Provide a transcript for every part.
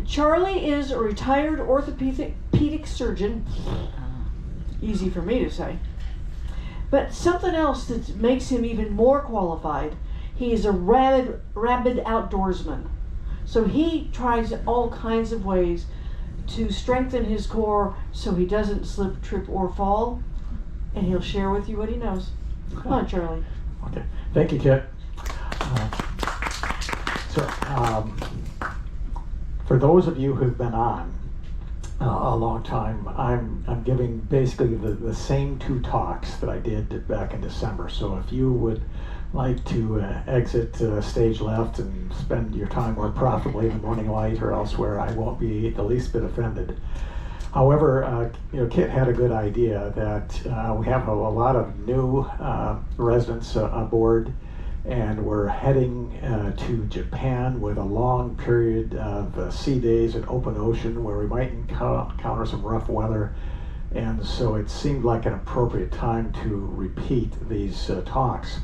Charlie is a retired orthopedic surgeon. Easy for me to say. But something else that makes him even more qualified, he is a rabid outdoorsman. So he tries all kinds of ways to strengthen his core so he doesn't slip, trip, or fall. And he'll share with you what he knows. Come on, Charlie. Okay. Thank you, Kit. For those of you who've been on a long time, I'm giving basically the same two talks that I did back in December. So if you would like to exit stage left and spend your time more profitably in the morning light or elsewhere, I won't be the least bit offended. However, Kit had a good idea that we have a lot of new residents aboard, and we're heading to Japan with a long period of sea days in open ocean where we might encounter some rough weather, and so it seemed like an appropriate time to repeat these talks.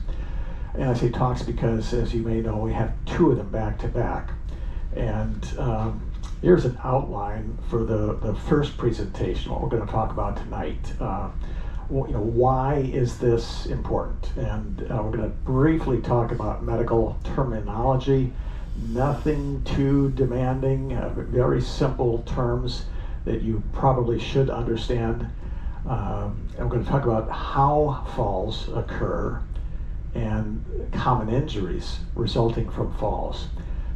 And I say talks because, as you may know, we have two of them back to back. And here's an outline for the first presentation, what we're going to talk about tonight. Why is this important? And we're going to briefly talk about medical terminology, nothing too demanding, very simple terms that you probably should understand. And we're going to talk about how falls occur and common injuries resulting from falls.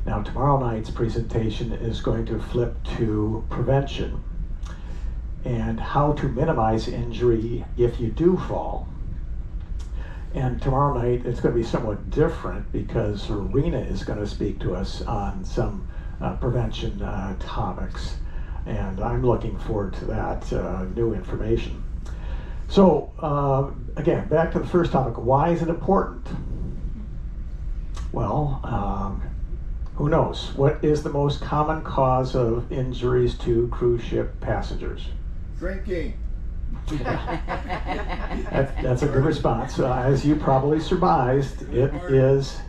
Now, tomorrow night's presentation is going to flip to prevention and how to minimize injury if you do fall. And tomorrow night it's going to be somewhat different because Rena is going to speak to us on some prevention topics, and I'm looking forward to that new information. So again, back to the first topic, why is it important? Well, who knows? What is the most common cause of injuries to cruise ship passengers? Drinking. That's a good response. As you probably surmised, it is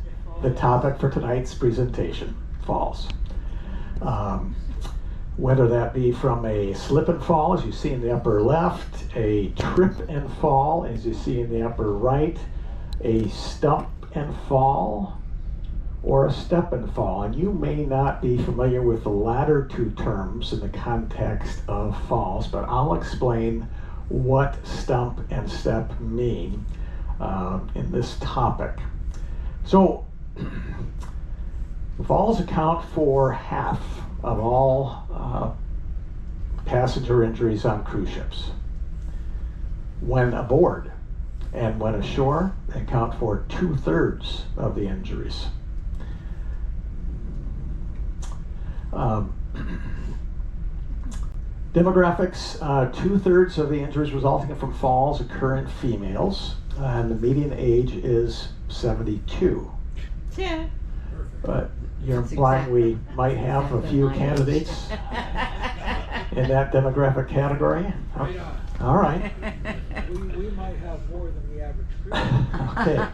the topic for tonight's presentation, falls. Whether that be from a slip and fall, as you see in the upper left, a trip and fall, as you see in the upper right, a stump and fall, or a step and fall. And you may not be familiar with the latter two terms in the context of falls, but I'll explain what stump and step mean in this topic. So, falls account for half of all passenger injuries on cruise ships. When aboard and when ashore, they account for 2/3 of the injuries. Demographics, 2/3 of the injuries resulting from falls occur in females, and the median age is 72. Yeah. But you're implying we might have a few candidates in that demographic category? Right on. All right. We might have more than the average cruise. Okay.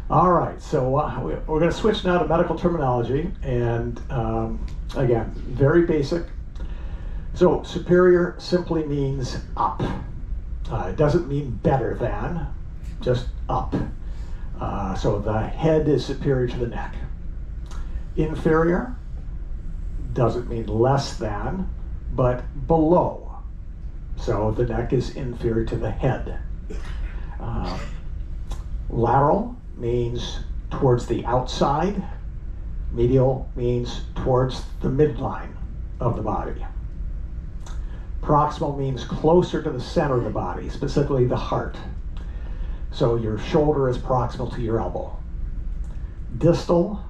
All right. So we're going to switch now to medical terminology, and again, very basic. So superior simply means up. It doesn't mean better than, just up. So the head is superior to the neck. Inferior doesn't mean less than, but below. So the neck is inferior to the head. Lateral means towards the outside. Medial means towards the midline of the body. Proximal means closer to the center of the body, specifically the heart. So your shoulder is proximal to your elbow. Distal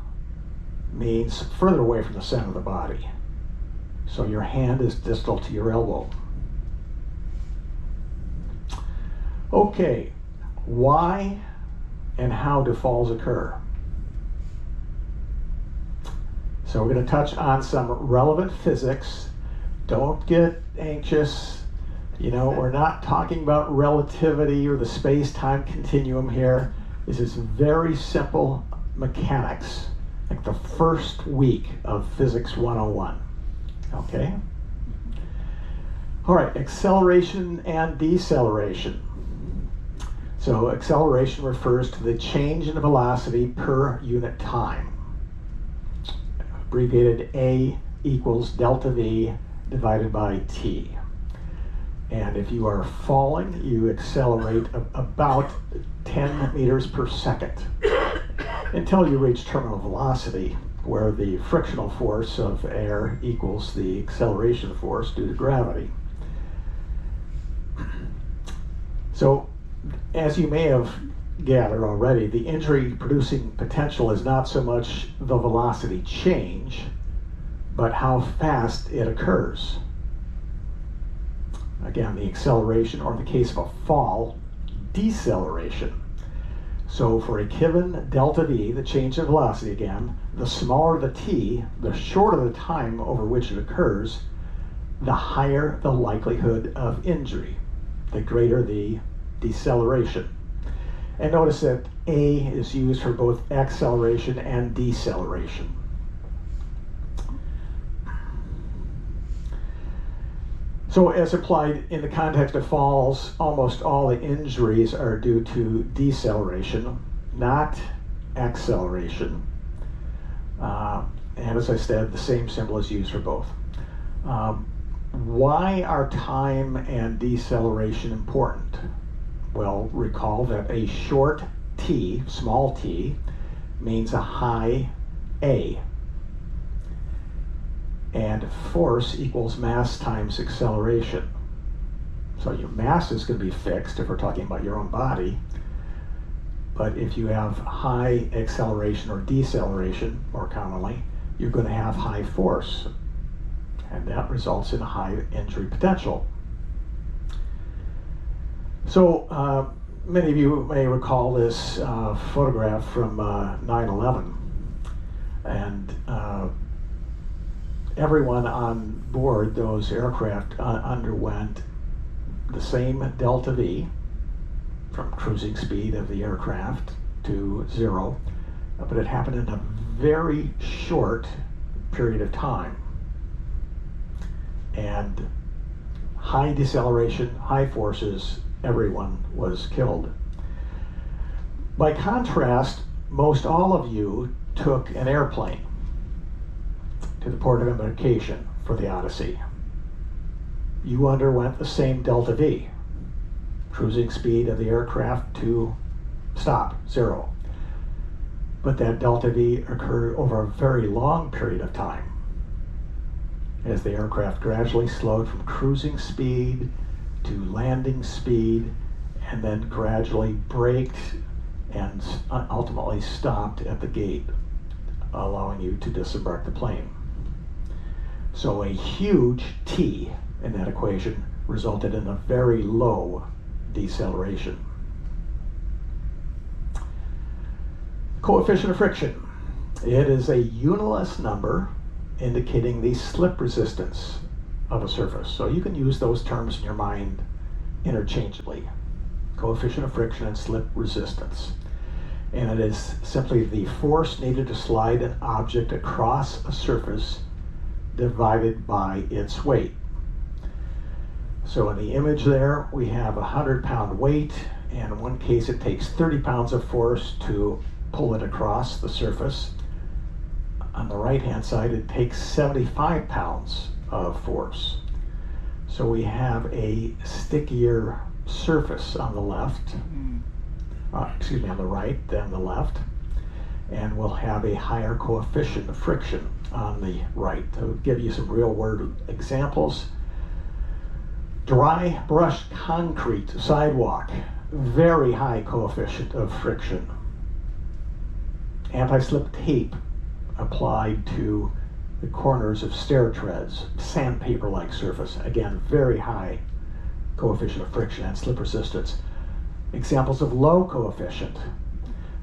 means further away from the center of the body. So your hand is distal to your elbow. Okay, why and how do falls occur? So we're going to touch on some relevant physics. Don't get anxious. We're not talking about relativity or the space-time continuum here. This is very simple mechanics, like the first week of Physics 101. Okay? All right, acceleration and deceleration. So acceleration refers to the change in velocity per unit time. Abbreviated A equals delta V divided by T. And if you are falling, you accelerate about 10 meters per second until you reach terminal velocity, where the frictional force of air equals the acceleration force due to gravity. So, as you may have gathered already, the injury-producing potential is not so much the velocity change, but how fast it occurs. Again, the acceleration, or in the case of a fall, deceleration. So for a given delta V, the change in velocity again, the smaller the t, the shorter the time over which it occurs, the higher the likelihood of injury, the greater the deceleration. And notice that A is used for both acceleration and deceleration. So as applied in the context of falls, almost all the injuries are due to deceleration, not acceleration. And as I said, the same symbol is used for both. Why are time and deceleration important? Well, recall that a short t, small t, means a high A. And force equals mass times acceleration. So your mass is going to be fixed if we're talking about your own body. But if you have high acceleration or deceleration, more commonly, you're going to have high force. And that results in a high injury potential. So many of you may recall this photograph from 9/11. And everyone on board those aircraft underwent the same delta V from cruising speed of the aircraft to 0, but it happened in a very short period of time. And high deceleration, high forces, everyone was killed. By contrast, most all of you took an airplane to the port of embarkation for the Odyssey. You underwent the same delta V, cruising speed of the aircraft to stop, 0. But that delta V occurred over a very long period of time, as the aircraft gradually slowed from cruising speed to landing speed, and then gradually braked and ultimately stopped at the gate, allowing you to disembark the plane. So a huge T in that equation resulted in a very low deceleration. Coefficient of friction. It is a uniless number indicating the slip resistance of a surface. So you can use those terms in your mind interchangeably. Coefficient of friction and slip resistance. And it is simply the force needed to slide an object across a surface divided by its weight. So in the image there, we have a 100-pound weight, and in one case it takes 30 pounds of force to pull it across the surface. On the right-hand side, it takes 75 pounds of force. So we have a stickier surface on the left, on the right than the left, and we'll have a higher coefficient of friction on the right. To give you some real-world examples, dry brushed concrete sidewalk, very high coefficient of friction. Anti-slip tape applied to the corners of stair treads, sandpaper-like surface, again, very high coefficient of friction and slip resistance. Examples of low coefficient,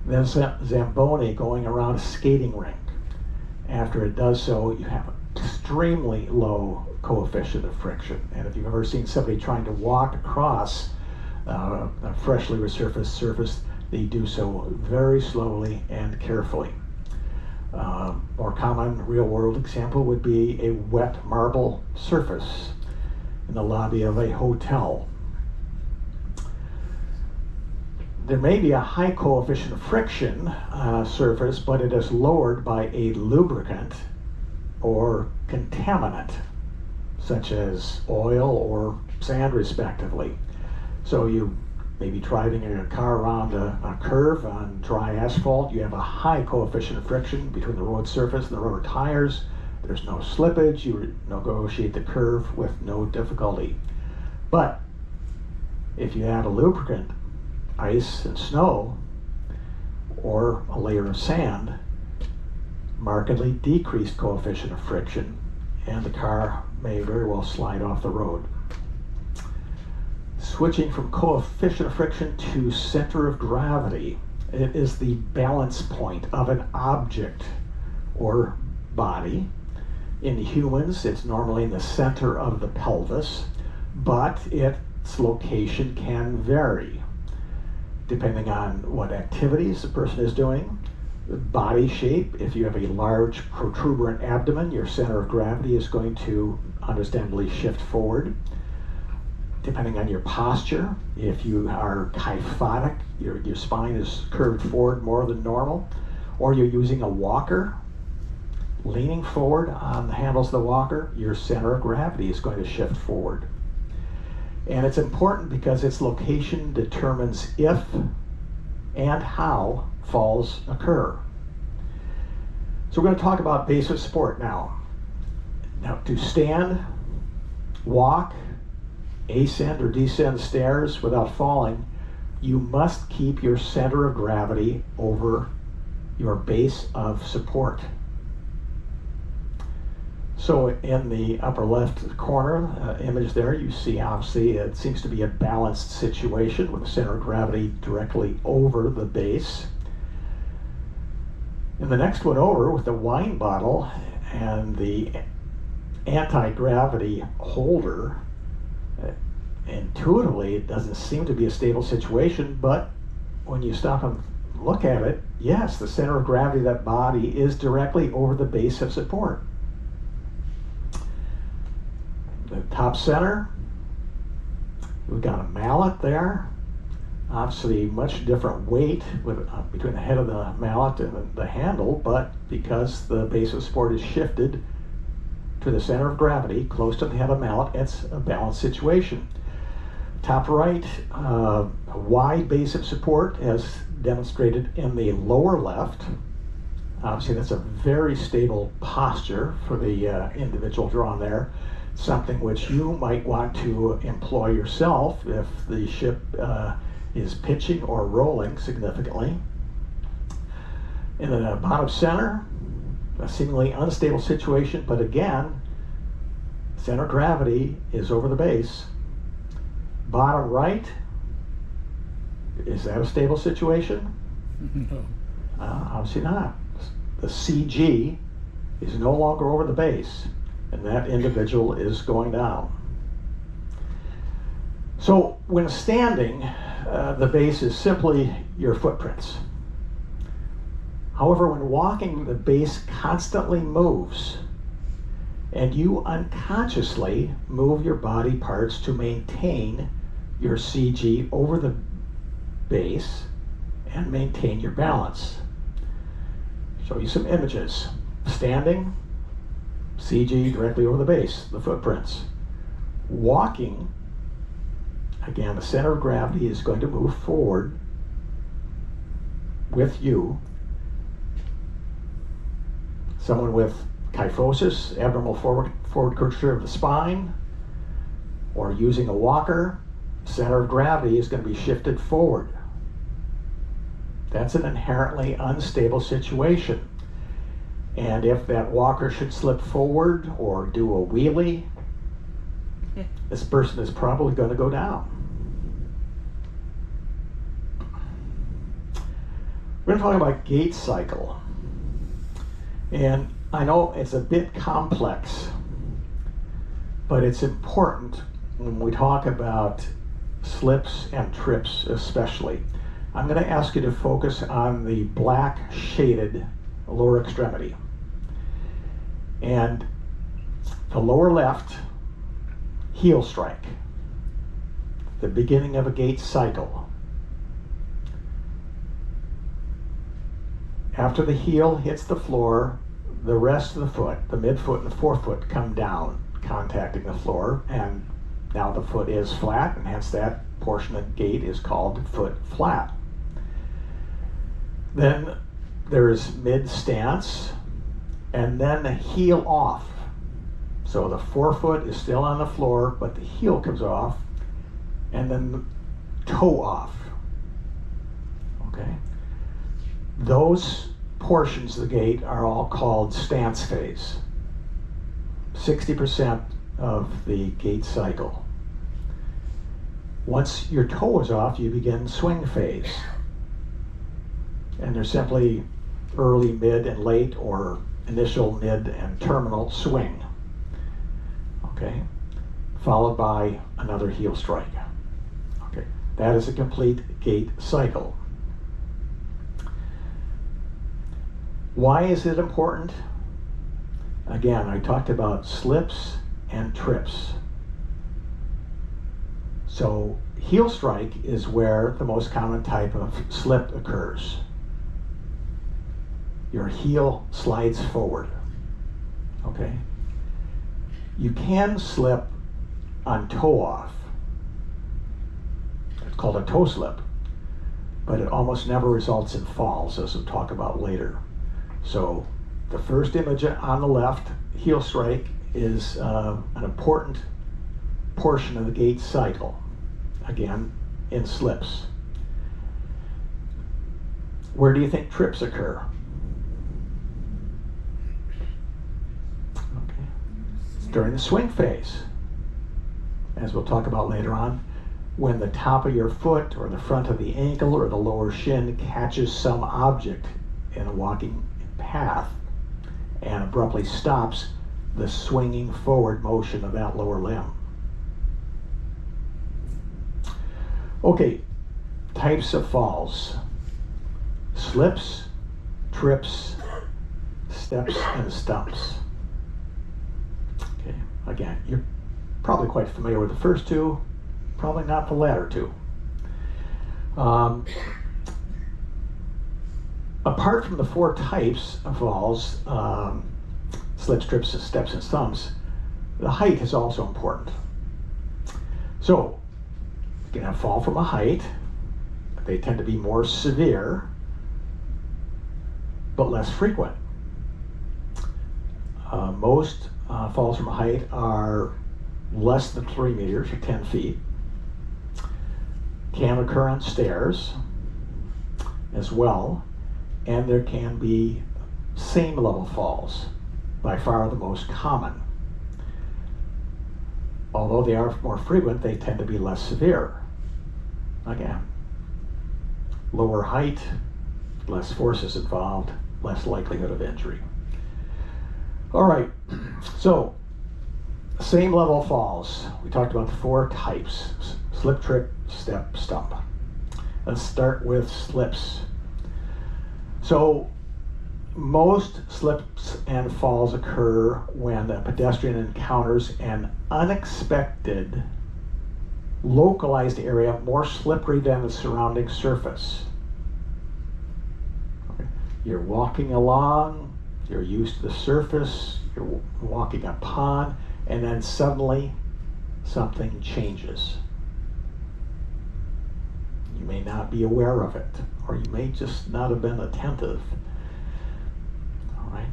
then Zamboni going around a skating rink. After it does so, you have extremely low coefficient of friction. And if you've ever seen somebody trying to walk across a freshly resurfaced surface, they do so very slowly and carefully. More common real-world example would be a wet marble surface in the lobby of a hotel. There may be a high coefficient of friction on a surface, but it is lowered by a lubricant or contaminant, such as oil or sand, respectively. So you may be driving your car around a curve on dry asphalt. You have a high coefficient of friction between the road surface and the rubber tires. There's no slippage. You negotiate the curve with no difficulty. But if you add a lubricant, ice and snow, or a layer of sand, markedly decreased coefficient of friction, and the car may very well slide off the road. Switching from coefficient of friction to center of gravity, it is the balance point of an object or body. In humans, it's normally in the center of the pelvis, but its location can vary depending on what activities the person is doing. Body shape, if you have a large protuberant abdomen, your center of gravity is going to understandably shift forward. Depending on your posture, if you are kyphotic, your spine is curved forward more than normal, or you're using a walker, leaning forward on the handles of the walker, your center of gravity is going to shift forward. And it's important because its location determines if and how falls occur. So we're going to talk about base of support now. Now, to stand, walk, ascend or descend stairs without falling, you must keep your center of gravity over your base of support. So in the upper left corner image there, you see obviously it seems to be a balanced situation with the center of gravity directly over the base. In the next one over, with the wine bottle and the anti-gravity holder, intuitively it doesn't seem to be a stable situation, but when you stop and look at it, yes, the center of gravity of that body is directly over the base of support. The top center, we've got a mallet there, obviously much different weight between the head of the mallet and the handle, but because the base of support is shifted to the center of gravity close to the head of the mallet, it's a balanced situation. Top right, a wide base of support as demonstrated in the lower left. Obviously that's a very stable posture for the individual drawn there, something which you might want to employ yourself if the ship is pitching or rolling significantly. In the bottom center, a seemingly unstable situation, but again, center of gravity is over the base. Bottom right, is that a stable situation? No. Obviously not. The CG is no longer over the base, and that individual is going down. So when standing, the base is simply your footprints. However, when walking, the base constantly moves, and you unconsciously move your body parts to maintain your CG over the base and maintain your balance. Show you some images. Standing, CG directly over the base, the footprints. Walking, again, the center of gravity is going to move forward with you. Someone with kyphosis, abnormal forward curvature of the spine, or using a walker, center of gravity is going to be shifted forward. That's an inherently unstable situation. And if that walker should slip forward or do a wheelie, this person is probably going to go down. We're going to talk about gait cycle. And I know it's a bit complex, but it's important when we talk about slips and trips especially. I'm going to ask you to focus on the black shaded lower extremity. And the lower left heel strike, the beginning of a gait cycle. After the heel hits the floor, the rest of the foot, the midfoot and the forefoot, come down, contacting the floor, and now the foot is flat, and hence that portion of the gait is called foot flat. Then there is mid stance, and then the heel off. So the forefoot is still on the floor, but the heel comes off, and then the toe off. Okay? Those portions of the gait are all called stance phase. 60% of the gait cycle. Once your toe is off, you begin swing phase. And there's simply early, mid, and late, or initial, mid, and terminal swing. Okay? Followed by another heel strike. Okay? That is a complete gait cycle. Why is it important? Again, I talked about slips and trips. So heel strike is where the most common type of slip occurs. Your heel slides forward. Okay? You can slip on toe off. It's called a toe slip, but it almost never results in falls, as we'll talk about later. So the first image on the left, heel strike, is an important portion of the gait cycle, again, in slips. Where do you think trips occur? Okay. During the swing phase, as we'll talk about later on, when the top of your foot or the front of the ankle or the lower shin catches some object in a walking path and abruptly stops the swinging forward motion of that lower limb. Okay, types of falls. Slips, trips, steps, and stumps. Okay, again, you're probably quite familiar with the first two, probably not the latter two. Apart from the four types of falls, slips, trips, steps, and stumps, the height is also important. So, you can have fall from a height. They tend to be more severe, but less frequent. Most falls from a height are less than 3 meters, or 10 feet. Can occur on stairs as well. And there can be same level falls, by far the most common. Although they are more frequent, they tend to be less severe. Again, lower height, less forces involved, less likelihood of injury. All right, so same level falls. We talked about the four types: slip, trip, step, stump. Let's start with slips. So most slips and falls occur when a pedestrian encounters an unexpected, localized area more slippery than the surrounding surface. Okay. You're walking along, you're used to the surface, you're walking a pond, and then suddenly something changes. You may not be aware of it, or you may just not have been attentive. All right.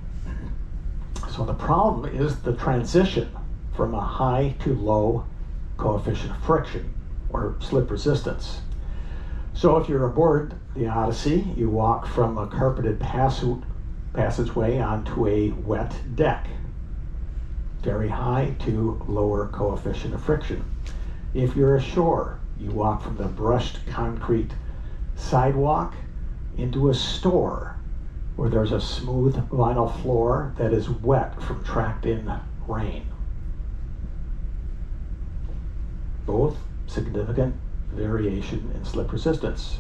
So the problem is the transition from a high to low coefficient of friction, or slip resistance. So if you're aboard the Odyssey, you walk from a carpeted passageway onto a wet deck. Very high to lower coefficient of friction. If you're ashore, you walk from the brushed concrete sidewalk into a store where there's a smooth vinyl floor that is wet from tracked-in rain. Both significant variation in slip resistance.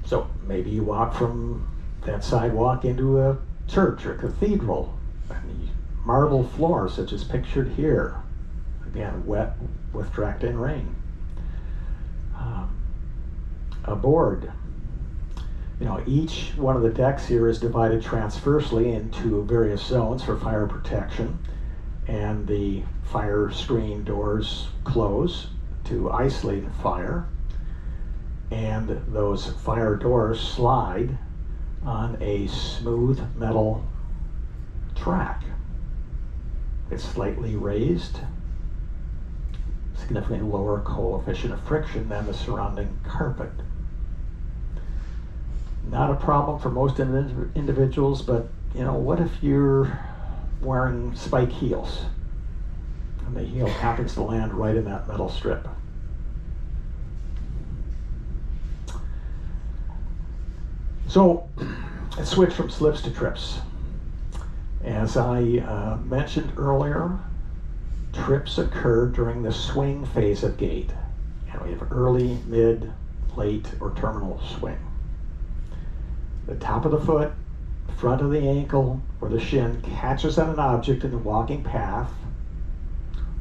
So maybe you walk from that sidewalk into a church or cathedral, and the marble floor such as pictured here, again wet with direct-in rain. A board. Each one of the decks here is divided transversely into various zones for fire protection, and the fire screen doors close to isolate the fire, and those fire doors slide on a smooth metal track. It's slightly raised, significantly lower coefficient of friction than the surrounding carpet. Not a problem for most individuals, but what if you're wearing spike heels and the heel happens to land right in that metal strip? So let's switch from slips to trips. As I mentioned earlier, trips occur during the swing phase of gait. We have early, mid, late, or terminal swing. The top of the foot, front of the ankle, or the shin catches on an object in the walking path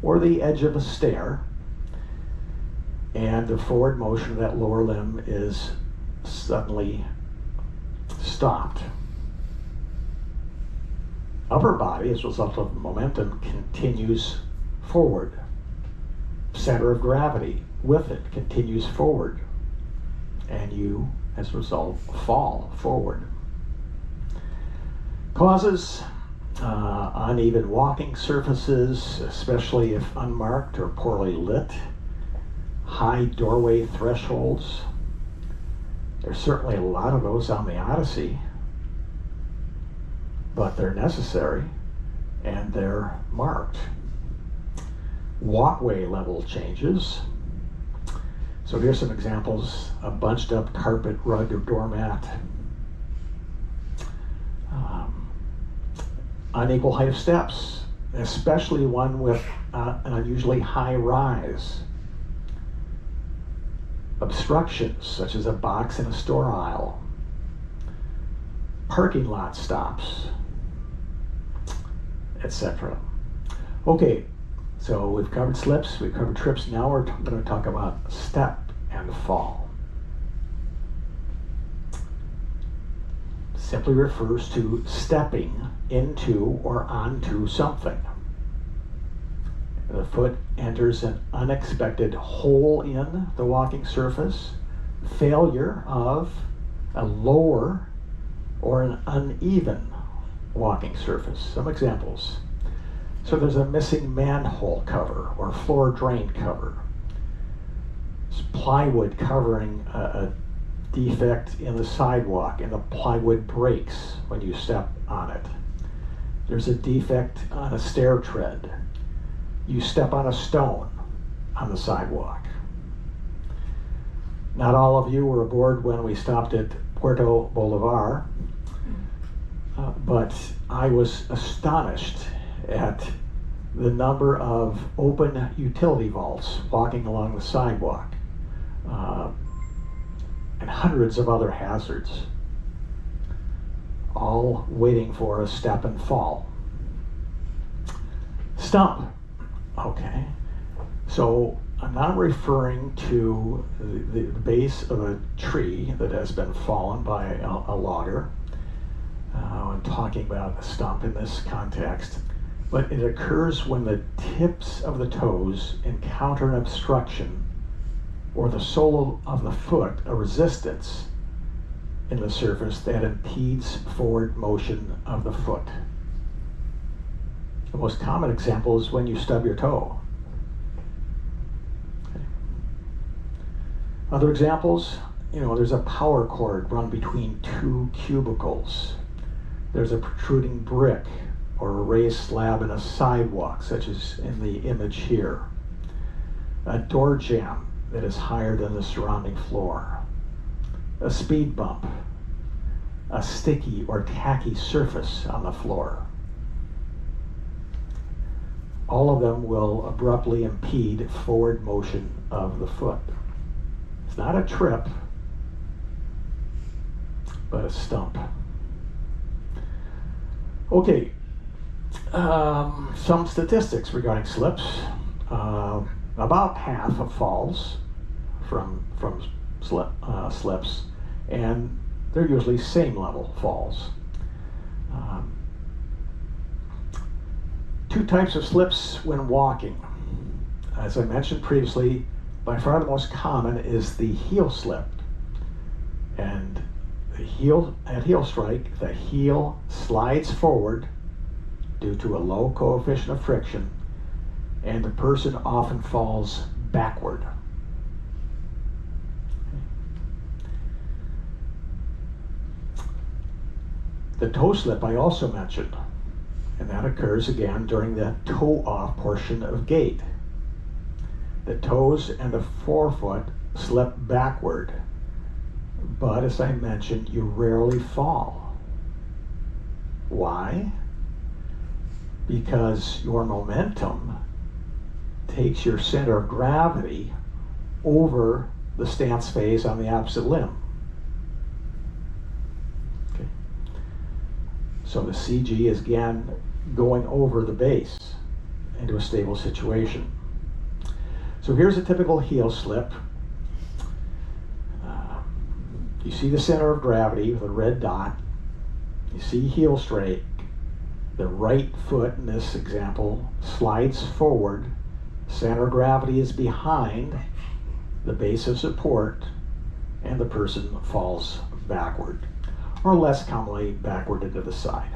or the edge of a stair, and the forward motion of that lower limb is suddenly stopped. Upper body, as a result of momentum, continues forward. Center of gravity with it continues forward, and you, as a result, fall forward. Causes: uneven walking surfaces, especially if unmarked or poorly lit, high doorway thresholds. There's certainly a lot of those on the Odyssey, but they're necessary and they're marked. Walkway level changes. So here's some examples: a bunched up carpet, rug, or doormat. Unequal height of steps, especially one with an unusually high rise. Obstructions, such as a box in a store aisle. Parking lot stops, etc. Okay, so we've covered slips, we've covered trips. Now we're going to talk about step and fall. Simply refers to stepping into or onto something. The foot enters an unexpected hole in the walking surface, failure of a lower or an uneven walking surface. Some examples. So there's a missing manhole cover or floor drain cover. There's plywood covering a defect in the sidewalk, and the plywood breaks when you step on it. There's a defect on a stair tread. You step on a stone on the sidewalk. Not all of you were aboard when we stopped at Puerto Bolivar, but I was astonished at the number of open utility vaults walking along the sidewalk, and hundreds of other hazards, all waiting for a step and fall. Stump. Okay, so I'm not referring to the base of a tree that has been fallen by a logger. I'm talking about a stump in this context, but it occurs when the tips of the toes encounter an obstruction or the sole of the foot a resistance in the surface that impedes forward motion of the foot. The most common example is when you stub your toe. Okay. Other examples, there's a power cord run between two cubicles. There's a protruding brick or a raised slab in a sidewalk, such as in the image here. A door jamb that is higher than the surrounding floor. A speed bump. A sticky or tacky surface on the floor. All of them will abruptly impede forward motion of the foot. It's not a trip, but a stump. Okay, some statistics regarding slips. About half of falls from slips, and they're usually same level falls. Two types of slips when walking. As I mentioned previously, by far the most common is the heel slip. And at heel strike, the heel slides forward due to a low coefficient of friction, and the person often falls backward. The toe slip I also mentioned, and that occurs again during the toe-off portion of gait. The toes and the forefoot slip backward, but as I mentioned, you rarely fall. Why? Because your momentum takes your center of gravity over the stance phase on the opposite limb. Okay. So the CG is again going over the base into a stable situation. So here's a typical heel slip. You see the center of gravity with a red dot. You see heel strike. The right foot in this example slides forward. Center of gravity is behind the base of support, and the person falls backward, or less commonly backward into the side.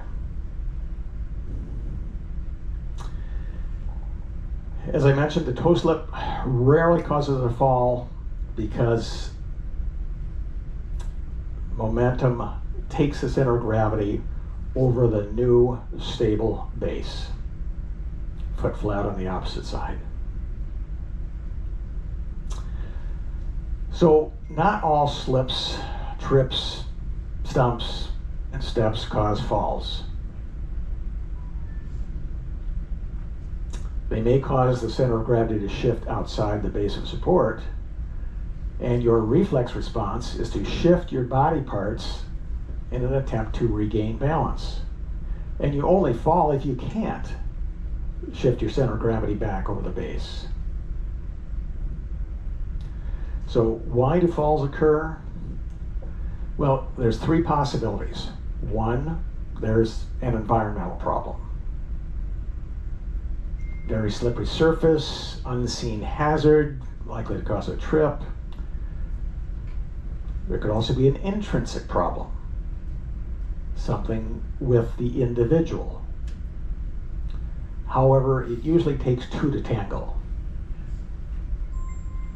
As I mentioned, the toe slip rarely causes a fall because momentum takes the center of gravity over the new stable base. Foot flat on the opposite side. So not all slips, trips, stumps, and steps cause falls. They may cause the center of gravity to shift outside the base of support, and your reflex response is to shift your body parts in an attempt to regain balance. And you only fall if you can't shift your center of gravity back over the base. So why do falls occur? Well, there's three possibilities. One, there's an environmental problem. Very slippery surface, unseen hazard, likely to cause a trip. There could also be an intrinsic problem, something with the individual. However, it usually takes two to tango,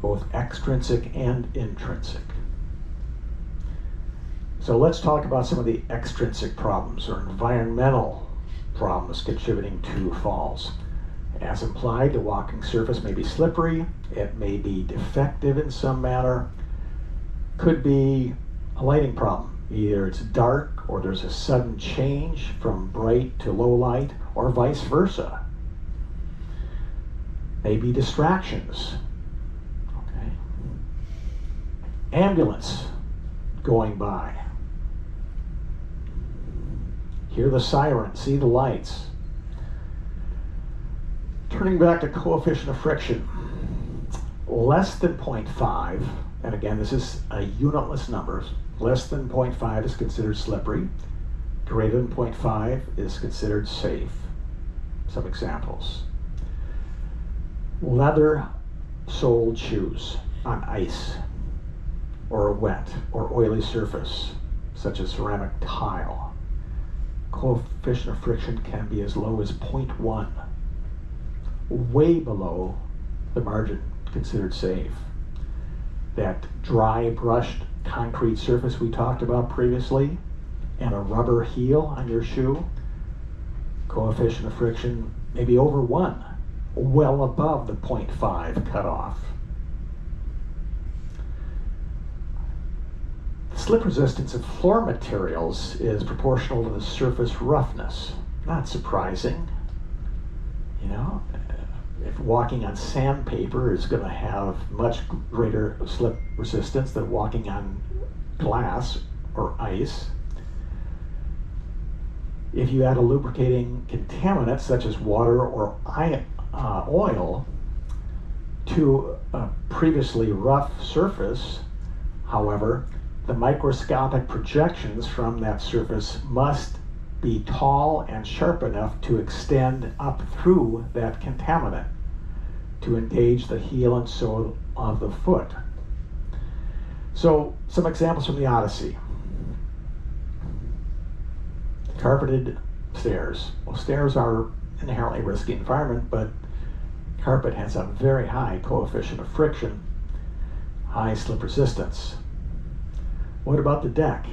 both extrinsic and intrinsic. So let's talk about some of the extrinsic problems or environmental problems contributing to falls. As implied, the walking surface may be slippery, it may be defective in some manner, could be a lighting problem. Either it's dark or there's a sudden change from bright to low light, or vice versa. Maybe distractions. Okay. Ambulance going by. Hear the siren, see the lights. Turning back to coefficient of friction, less than 0.5, and again this is a unitless number, less than 0.5 is considered slippery, greater than 0.5 is considered safe. Some examples. Leather-soled shoes on ice, or a wet or oily surface, such as ceramic tile. Coefficient of friction can be as low as 0.1. Way below the margin considered safe. That dry brushed concrete surface we talked about previously, and a rubber heel on your shoe, coefficient of friction maybe over 1, well above the 0.5 cutoff. The slip resistance of floor materials is proportional to the surface roughness. Not surprising. You know, if walking on sandpaper is going to have much greater slip resistance than walking on glass or ice. If you add a lubricating contaminant such as water or oil to a previously rough surface, however, the microscopic projections from that surface must be tall and sharp enough to extend up through that contaminant to engage the heel and sole of the foot. So, some examples from the Odyssey. Carpeted stairs. Well, stairs are inherently risky environment, but carpet has a very high coefficient of friction, high slip resistance. What about the deck?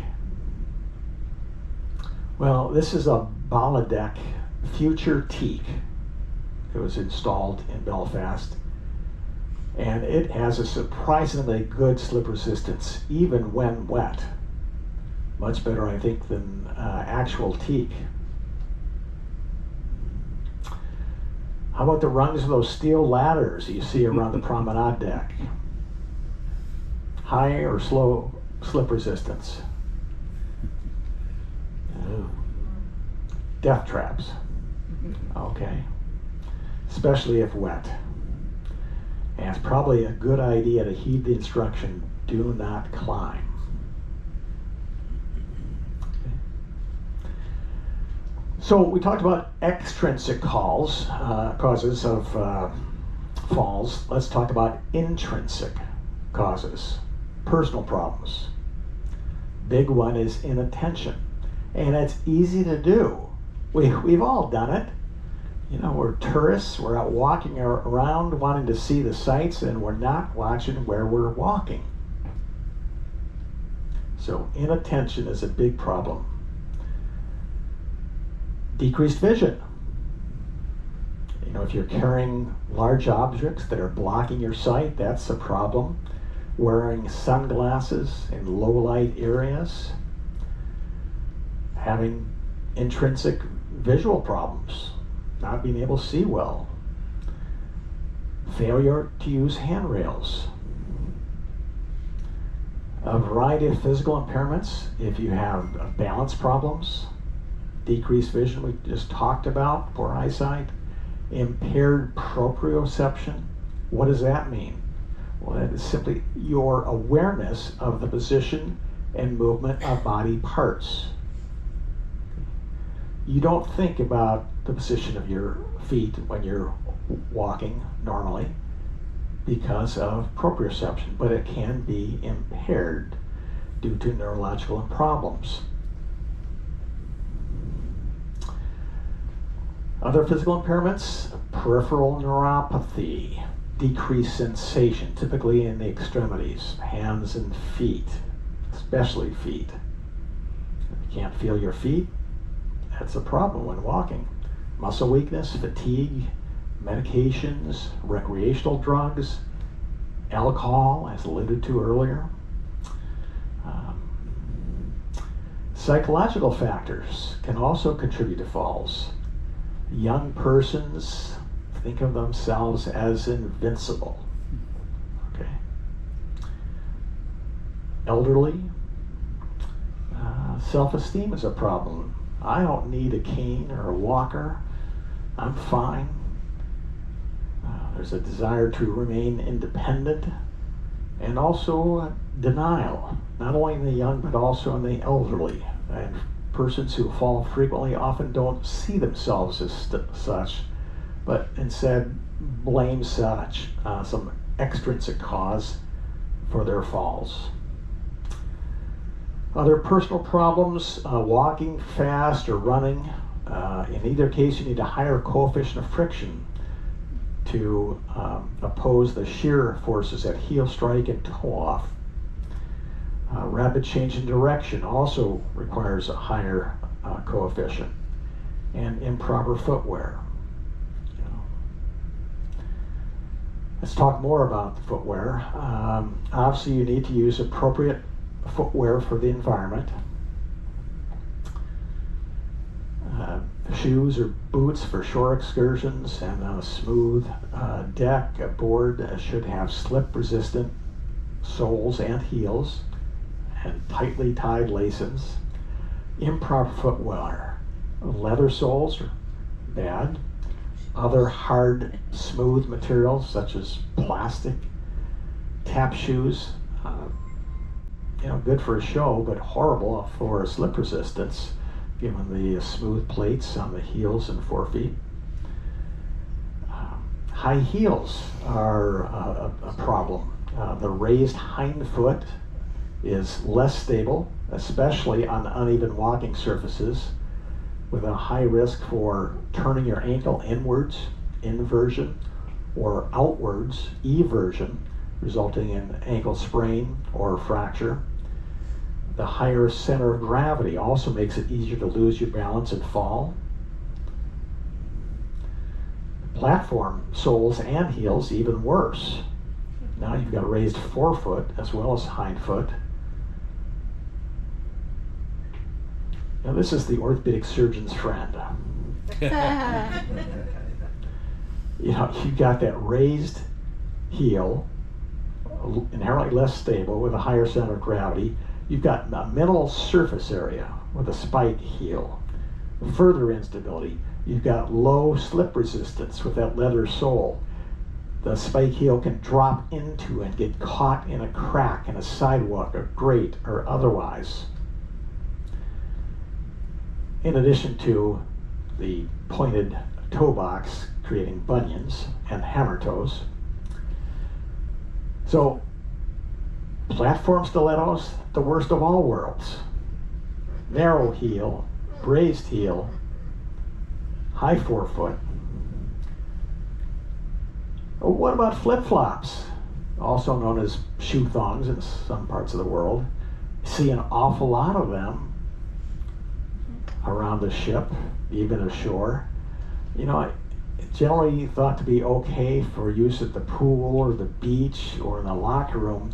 Well, this is a Baladeck Future Teak. It was installed in Belfast, and it has a surprisingly good slip resistance even when wet. Much better, I think, than actual teak. How about the rungs of those steel ladders you see around the promenade deck? High or slow slip resistance? Death traps. Okay. Especially if wet. And it's probably a good idea to heed the instruction, do not climb. So we talked about extrinsic causes of falls. Let's talk about intrinsic causes, personal problems. Big one is inattention, and it's easy to do. We've all done it. You know, we're tourists, we're out walking around wanting to see the sights, and we're not watching where we're walking. So inattention is a big problem. Decreased vision. You know, if you're carrying large objects that are blocking your sight, that's a problem. Wearing sunglasses in low light areas. Having intrinsic visual problems. Not being able to see well. Failure to use handrails. A variety of physical impairments. If you have balance problems, decreased vision we just talked about, poor eyesight, impaired proprioception. What does that mean? Well, that is simply your awareness of the position and movement of body parts. You don't think about the position of your feet when you're walking normally because of proprioception, but it can be impaired due to neurological problems. Other physical impairments, peripheral neuropathy, decreased sensation, typically in the extremities, hands and feet, especially feet. If you can't feel your feet, that's a problem when walking. Muscle weakness, fatigue, medications, recreational drugs, alcohol, as alluded to earlier. Psychological factors can also contribute to falls. Young persons think of themselves as invincible. Okay. Elderly, self-esteem is a problem. I don't need a cane or a walker. I'm fine. There's a desire to remain independent, and also denial, not only in the young but also in the elderly. And persons who fall frequently often don't see themselves as such, but instead blame some extrinsic cause for their falls. Other personal problems, walking fast or running. In either case, you need a higher coefficient of friction to oppose the shear forces at heel strike and toe off. Rapid change in direction also requires a higher coefficient, and improper footwear. Let's talk more about the footwear. Obviously, you need to use appropriate footwear for the environment. Shoes or boots for shore excursions, and on a smooth deck, a board should have slip-resistant soles and heels, and tightly tied laces, improper footwear, leather soles are bad, other hard, smooth materials such as plastic, tap shoes, good for a show, but horrible for slip resistance, given the smooth plates on the heels and forefeet. High heels are a problem. The raised hind foot is less stable, especially on uneven walking surfaces, with a high risk for turning your ankle inwards, inversion, or outwards, eversion, resulting in ankle sprain or fracture. The higher center of gravity also makes it easier to lose your balance and fall. Platform soles and heels, even worse. Now you've got a raised forefoot as well as hind foot. Now this is the orthopedic surgeon's friend. You've got that raised heel, inherently less stable with a higher center of gravity. You've got a middle surface area with a spike heel. Further instability. You've got low slip resistance with that leather sole. The spike heel can drop into and get caught in a crack in a sidewalk, a grate, or otherwise. In addition to the pointed toe box creating bunions and hammer toes. So, platform stilettos, the worst of all worlds. Narrow heel, raised heel, high forefoot. What about flip-flops, also known as shoe thongs in some parts of the world? You see an awful lot of them around the ship, even ashore. It's generally thought to be okay for use at the pool or the beach or in the locker room,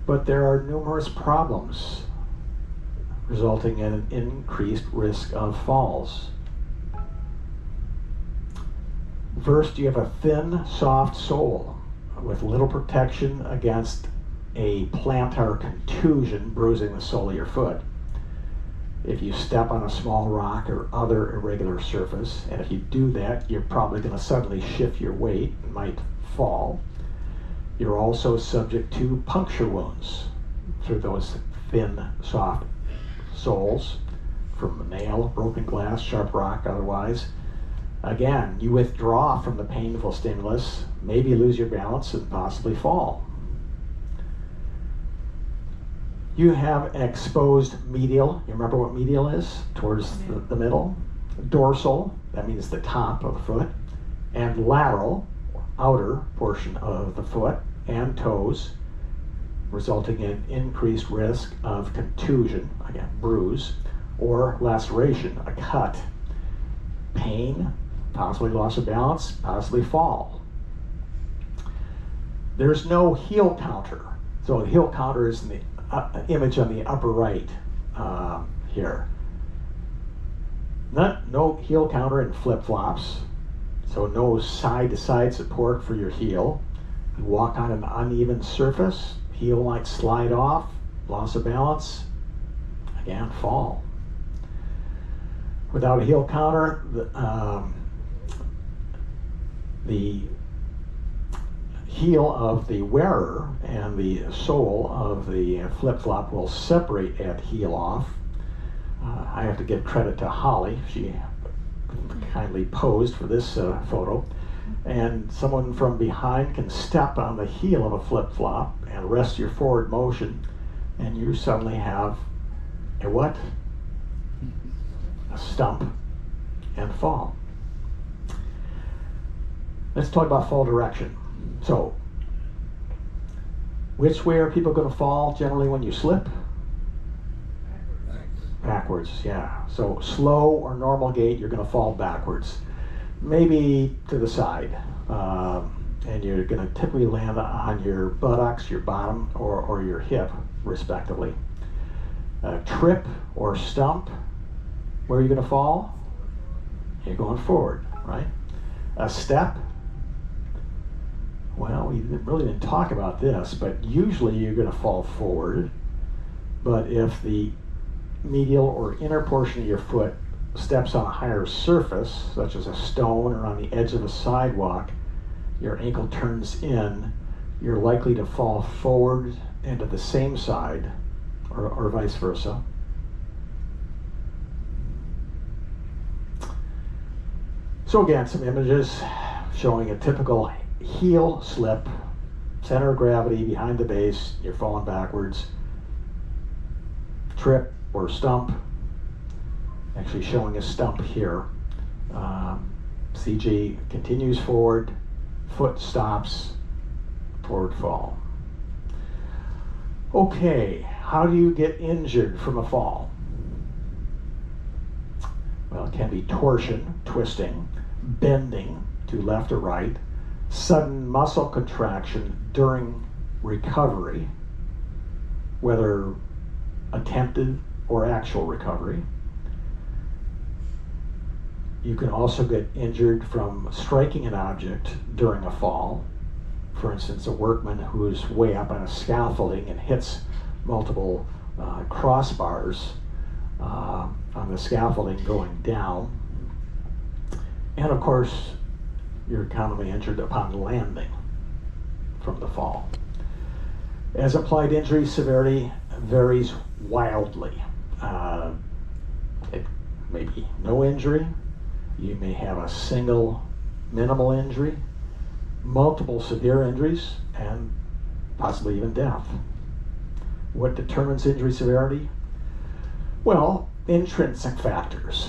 but there are numerous problems resulting in an increased risk of falls. First, you have a thin, soft sole with little protection against a plantar contusion bruising the sole of your foot. If you step on a small rock or other irregular surface, and if you do that, you're probably going to suddenly shift your weight and might fall. You're also subject to puncture wounds through those thin, soft soles from a nail, broken glass, sharp rock, otherwise. Again, you withdraw from the painful stimulus, maybe lose your balance and possibly fall. You have exposed medial. You remember what medial is? Towards the middle. Dorsal, that means the top of the foot. And lateral, outer portion of the foot and toes, resulting in increased risk of contusion, again, bruise, or laceration, a cut. Pain, possibly loss of balance, possibly fall. There's no heel counter. So the heel counter is in the image on the upper right here. No heel counter in flip-flops, so no side-to-side support for your heel. You walk on an uneven surface, heel might slide off, loss of balance, again, fall. Without a heel counter, the heel of the wearer and the sole of the flip-flop will separate at heel off. I have to give credit to Holly. She kindly posed for this photo. And someone from behind can step on the heel of a flip-flop and arrest your forward motion, and you suddenly have a what? A stump and fall. Let's talk about fall direction. So, which way are people going to fall generally when you slip? Backwards, yeah. So slow or normal gait, you're going to fall backwards. Maybe to the side. And you're going to typically land on your buttocks, your bottom, or your hip, respectively. Trip or stump, where are you going to fall? You're going forward, right? A step, well, we really didn't talk about this, but usually you're going to fall forward. But if the medial or inner portion of your foot steps on a higher surface, such as a stone or on the edge of a sidewalk, your ankle turns in, you're likely to fall forward and to the same side, or vice versa. So again, some images showing a typical heel slip, center of gravity behind the base, you're falling backwards, trip or stump, actually showing a stump here. CG continues forward, foot stops, forward fall. Okay, how do you get injured from a fall? Well, it can be torsion, twisting, bending to left or right, sudden muscle contraction during recovery, whether attempted or actual recovery. You can also get injured from striking an object during a fall. For instance, a workman who's way up on a scaffolding and hits multiple crossbars on the scaffolding going down. And of course, you're commonly injured upon landing from the fall. As applied injury severity varies wildly. It may be no injury. You may have a single minimal injury, multiple severe injuries, and possibly even death. What determines injury severity? Well, intrinsic factors.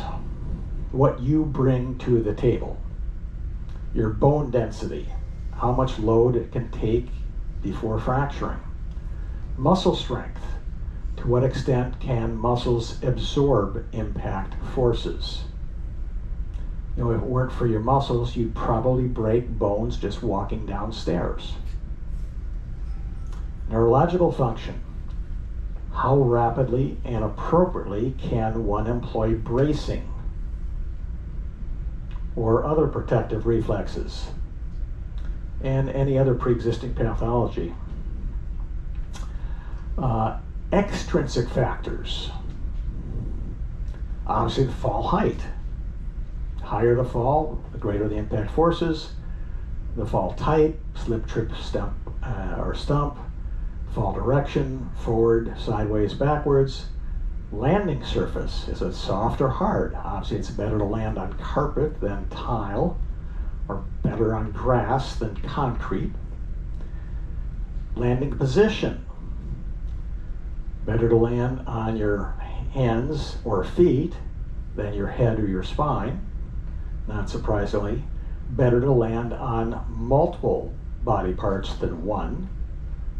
What you bring to the table. Your bone density, how much load it can take before fracturing. Muscle strength, to what extent can muscles absorb impact forces? You know, if it weren't for your muscles, you'd probably break bones just walking downstairs. Neurological function. How rapidly and appropriately can one employ bracing or other protective reflexes, and any other pre-existing pathology. Extrinsic factors. Obviously, the fall height. Higher the fall, the greater the impact forces. The fall type, slip, trip, stump, or stump. Fall direction, forward, sideways, backwards. Landing surface, is it soft or hard? Obviously, it's better to land on carpet than tile, or better on grass than concrete. Landing position, better to land on your hands or feet than your head or your spine. Not surprisingly, better to land on multiple body parts than one,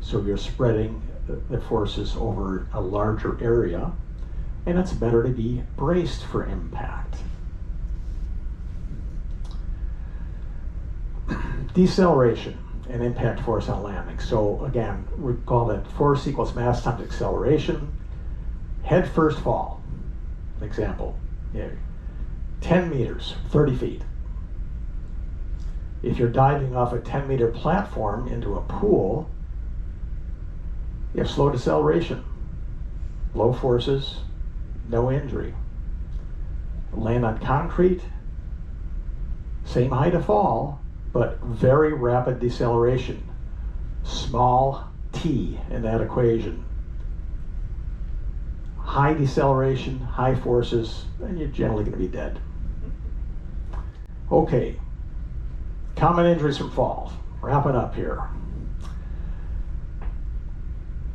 so you're spreading the forces over a larger area. And it's better to be braced for impact. Deceleration and impact force on landing. So again, recall that force equals mass times acceleration. Head first fall. Example, 10 meters, 30 feet. If you're diving off a 10-meter platform into a pool, you have slow deceleration, low forces, no injury. Land on concrete, same height of fall, but very rapid deceleration. Small t in that equation. High deceleration, high forces, and you're generally going to be dead. Okay, common injuries from falls. Wrapping up here.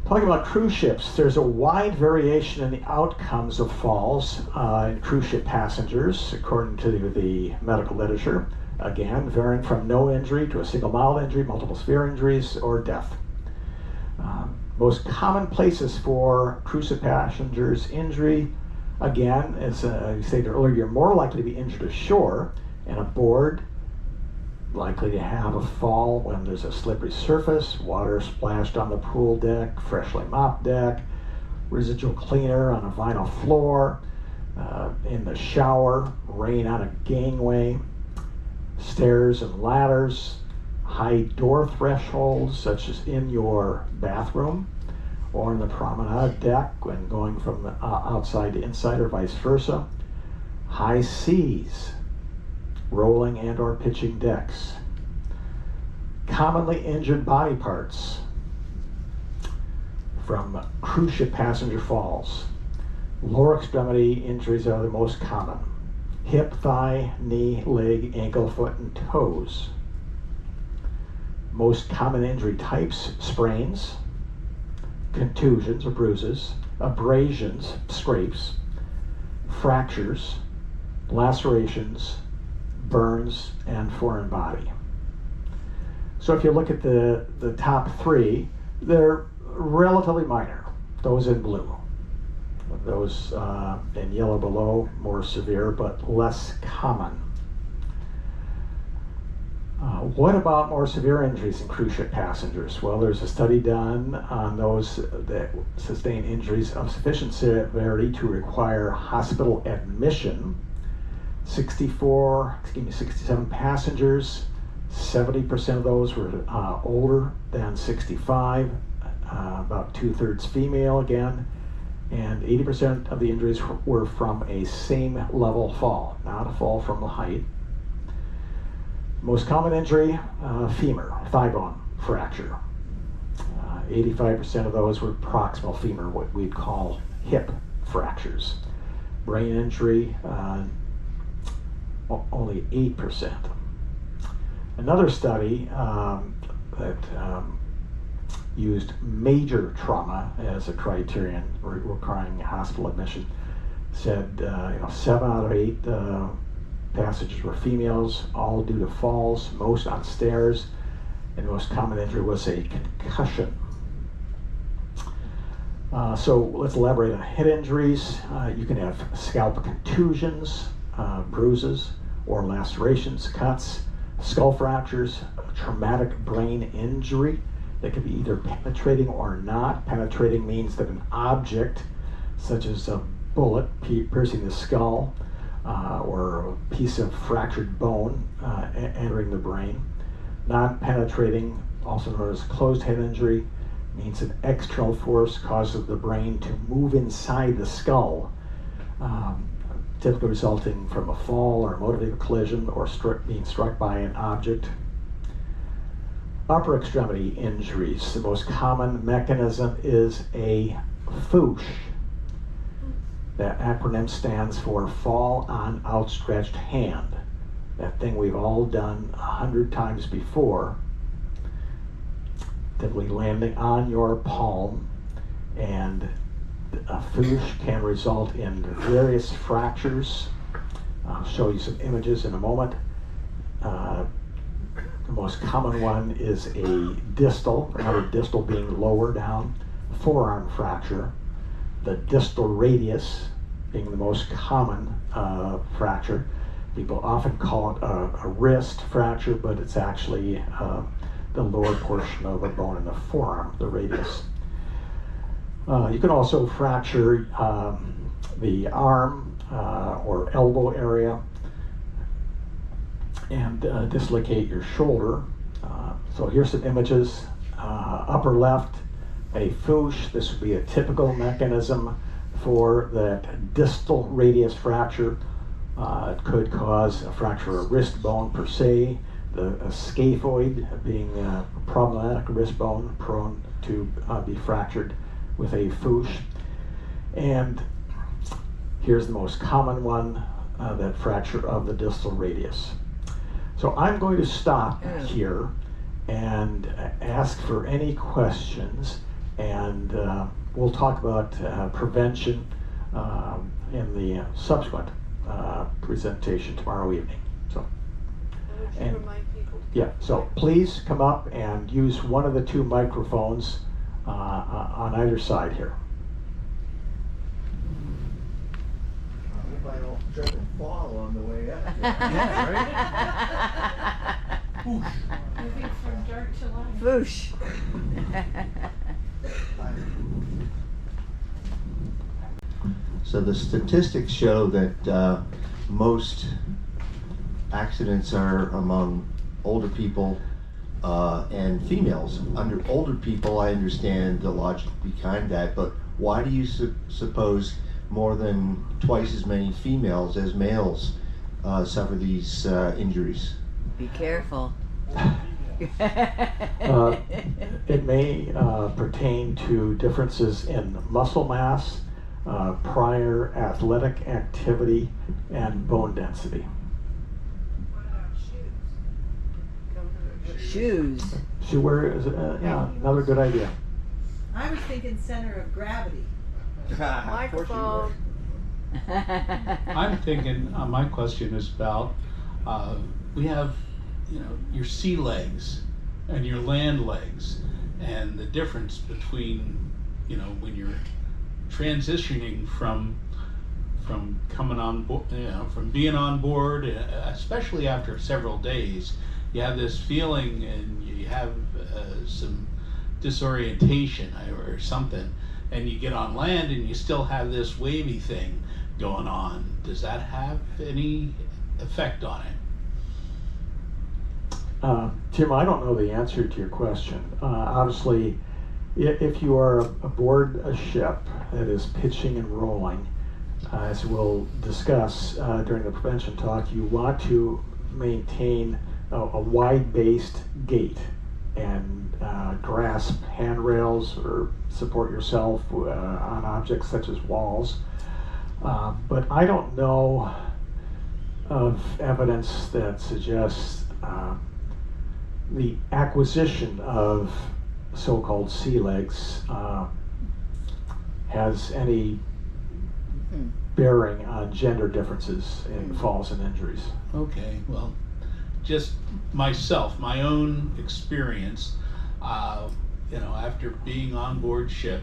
Talking about cruise ships, there's a wide variation in the outcomes of falls in cruise ship passengers, according to the medical literature. Again, varying from no injury to a single mild injury, multiple severe injuries, or death. Most common places for cruise ship passengers' injury, again, as I stated earlier, you're more likely to be injured ashore and aboard, likely to have a fall when there's a slippery surface, water splashed on the pool deck, freshly mopped deck, residual cleaner on a vinyl floor, in the shower, rain on a gangway, stairs and ladders, high door thresholds such as in your bathroom, or in the promenade deck when going from outside to inside or vice versa. High seas, rolling and or pitching decks. Commonly injured body parts from cruise ship passenger falls. Lower extremity injuries are the most common. Hip, thigh, knee, leg, ankle, foot, and toes. Most common injury types: sprains, contusions or bruises, abrasions, scrapes, fractures, lacerations, burns, and foreign body. So if you look at the top three, they're relatively minor. Those in blue. Those in yellow below, more severe but less common. What about more severe injuries in cruise ship passengers? Well, there's a study done on those that sustain injuries of sufficient severity to require hospital admission. 67 passengers, 70% of those were older than 65, about 2/3 female again, and 80% of the injuries were from a same level fall, not a fall from the height. Most common injury, femur, thigh bone fracture. 85% of those were proximal femur, what we'd call hip fractures. Brain injury, only 8%. Another study that used major trauma as a criterion requiring hospital admission said 7 out of 8 passengers were females, all due to falls, most on stairs, and the most common injury was a concussion. So let's elaborate on head injuries. You can have scalp contusions, bruises or lacerations, cuts, skull fractures, traumatic brain injury that can be either penetrating or not. Penetrating means that an object, such as a bullet piercing the skull, or a piece of fractured bone entering the brain. Non-penetrating, also known as closed head injury, means an external force causes the brain to move inside the skull, typically resulting from a fall or a motor vehicle collision or being struck by an object. Upper extremity injuries. The most common mechanism is a FOOSH. That acronym stands for fall on outstretched hand. That thing we've all done 100 times before. Typically landing on your palm, and a FOOSH can result in various fractures. I'll show you some images in a moment. The most common one is a distal, remember distal being lower down, forearm fracture. The distal radius being the most common fracture. People often call it a wrist fracture, but it's actually the lower portion of a bone in the forearm, the radius. You can also fracture the arm or elbow area and dislocate your shoulder. So here's some images. Upper left, a FOOSH. This would be a typical mechanism for that distal radius fracture. It could cause a fracture of wrist bone per se, the scaphoid being a problematic wrist bone prone to be fractured with a FOOSH. And here's the most common one, that fracture of the distal radius. So I'm going to stop here and ask for any questions, and we'll talk about prevention in the subsequent presentation tomorrow evening. So, and yeah, so please come up and use one of the 2 microphones on either side here. I don't trip and fall on the way up. Moving from dark to light. Boosh. So the statistics show that most accidents are among older people and females. Under older people, I understand the logic behind that, but why do you suppose more than twice as many females as males suffer these injuries? Be careful. It may pertain to differences in muscle mass, prior athletic activity, and bone density. Shoes. Shoe wear is yeah, another good idea. I was thinking center of gravity. Microphone. I'm thinking, my question is about, we have, your sea legs and your land legs, and the difference between, when you're transitioning from coming on board, from being on board, especially after several days, you have this feeling and you have some disorientation or something, and you get on land and you still have this wavy thing going on. Does that have any effect on it? Tim, I don't know the answer to your question. Obviously, if you are aboard a ship that is pitching and rolling, as we'll discuss during the prevention talk, you want to maintain a wide-based gait and grasp handrails or support yourself on objects such as walls. But I don't know of evidence that suggests the acquisition of so-called sea legs has any bearing on gender differences in falls and injuries. Okay, well, just myself, my own experience, after being on board ship,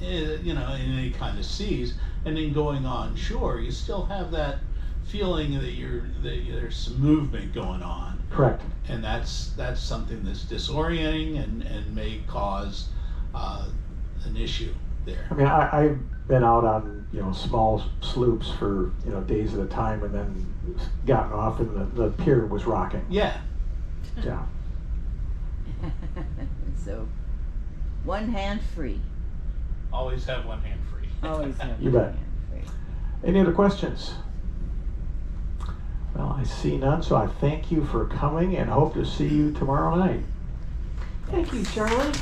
in any kind of seas, and then going on shore, you still have that feeling that there's some movement going on. Correct. And that's something that's disorienting and may cause an issue there. I mean, I've been out on small sloops for days at a time, and then gotten off, and the pier was rocking. Yeah. Yeah. So, one hand free. Always have one hand free. Always have You one bet. hand free. Any other questions? Well, I see none, so I thank you for coming and hope to see you tomorrow night. Thank you, Charlie.